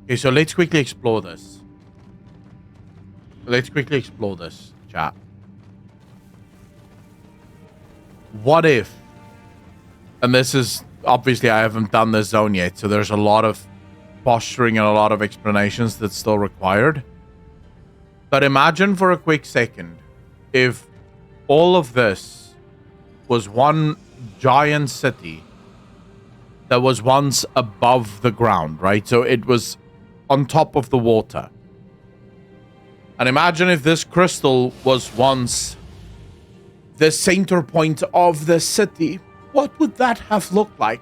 Okay, so let's quickly explore this. Chat. What if, and this is, obviously I haven't done this zone yet, so there's a lot of posturing and a lot of explanations that's still required. But imagine for a quick second, if all of this was one giant city that was once above the ground, right? So it was on top of the water. And imagine if this crystal was once the center point of the city. What would that have looked like?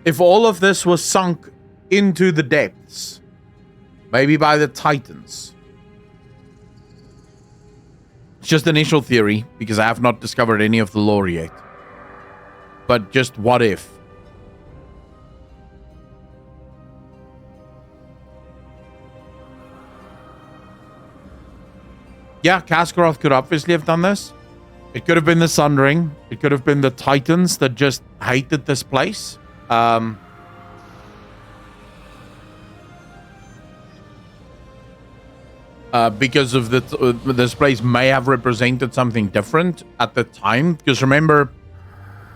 If all of this was sunk into the depths, maybe by the Titans. It's just initial theory, because I have not discovered any of the lore yet. But just what if? Yeah, Kaskaroth could obviously have done this. It could have been the Sundering. It could have been the Titans that just hated this place. Because of this place may have represented something different at the time. Because remember,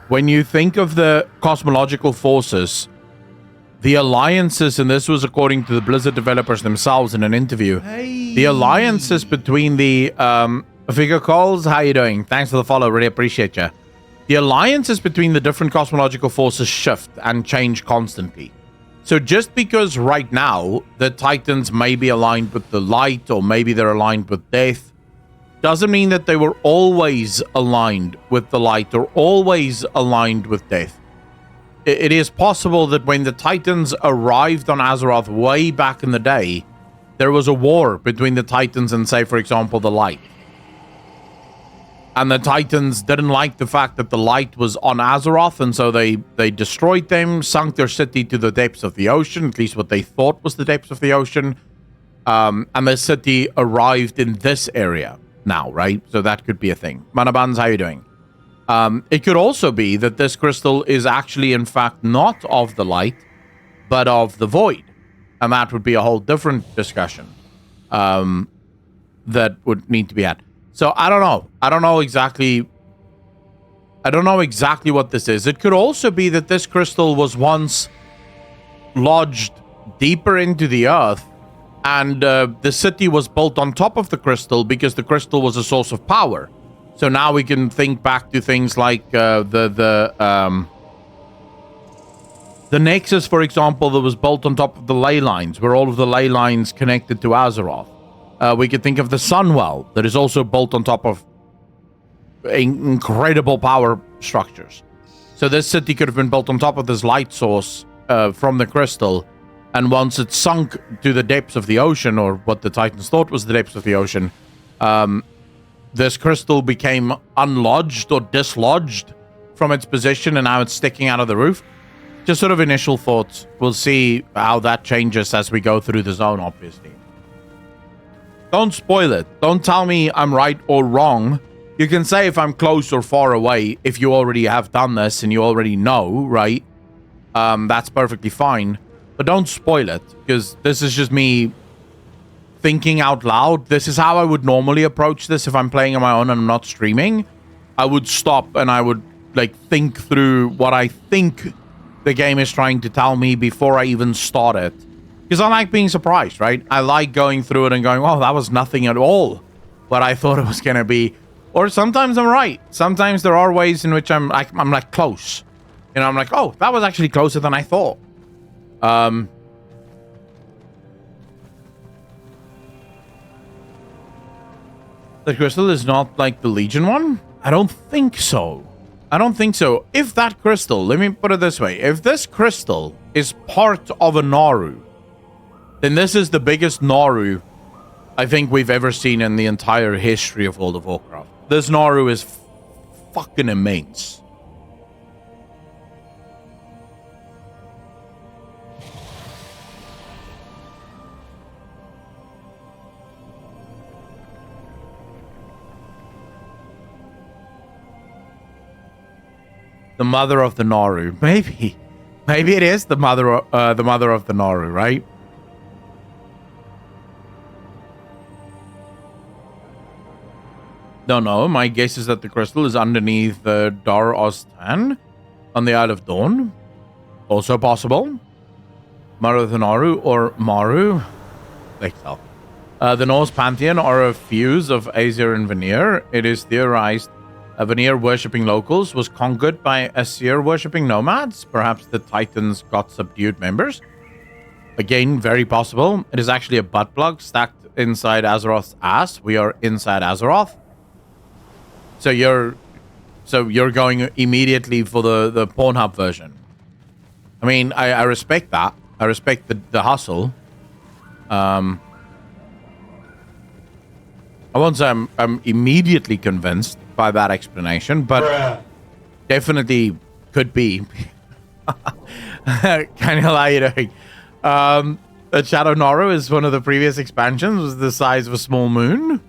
when you think of the cosmological forces, the alliances, and this was according to the Blizzard developers themselves in an interview, the alliances between the Figure Calls, how you doing? Thanks for the follow, really appreciate you. The alliances between the different cosmological forces shift and change constantly. So just because right now the Titans may be aligned with the light, or maybe they're aligned with death, doesn't mean that they were always aligned with the light or always aligned with death. It is possible that when the Titans arrived on Azeroth way back in the day, there was a war between the Titans and, say, for example, the light. And the Titans didn't like the fact that the light was on Azeroth, and so they destroyed them, sunk their city to the depths of the ocean, at least what they thought was the depths of the ocean. And the city arrived in this area now, right? So that could be a thing. Manabans, how you doing? It could also be that this crystal is actually, in fact, not of the light, but of the void. And that would be a whole different discussion that would need to be had. So I don't know. I don't know exactly what this is. It could also be that this crystal was once lodged deeper into the earth, and the city was built on top of the crystal because the crystal was a source of power. So now we can think back to things like the Nexus, for example, that was built on top of the ley lines, where all of the ley lines connected to Azeroth. We could think of the Sunwell, that is also built on top of incredible power structures. So this city could have been built on top of this light source from the crystal, and once it sunk to the depths of the ocean, or what the Titans thought was the depths of the ocean, this crystal became unlodged or dislodged from its position, and now it's sticking out of the roof. Just sort of initial thoughts. We'll see how that changes as we go through the zone, obviously. Don't spoil it. Don't tell me I'm right or wrong. You can say if I'm close or far away, if you already have done this and you already know, right? That's perfectly fine. But don't spoil it, because this is just me thinking out loud. This is how I would normally approach this if I'm playing on my own and I'm not streaming. I would stop and I would think through what I think the game is trying to tell me before I even start it. Because I like being surprised, right? I like going through it and going, oh, that was nothing at all what I thought it was going to be. Or sometimes I'm right. Sometimes there are ways in which I'm close. You know, I'm like, oh, that was actually closer than I thought. The crystal is not like the Legion one? I don't think so. I don't think so. If that crystal, let me put it this way. If this crystal is part of a Naru, then this is the biggest Naru I think we've ever seen in the entire history of World of Warcraft. This Naru is fucking immense. The mother of the Naru. Maybe it is the mother of the Naru, right? Don't know. My guess is that the crystal is underneath the Dar Ostan on the Isle of Dawn. Also possible. Maruthanaru or Maru. Like so. The Norse pantheon are a fuse of Aesir and Vanir. It is theorized Vanir worshipping locals was conquered by Aesir worshipping nomads. Perhaps the Titans got subdued members. Again, very possible. It is actually a butt plug stacked inside Azeroth's ass. We are inside Azeroth. So you're going immediately for the Pornhub version. I mean, I respect that. I respect the hustle. I won't say I'm immediately convinced by that explanation, but definitely could be. Kind of like, you know, that Shadow Noro is one of the previous expansions, was the size of a small moon.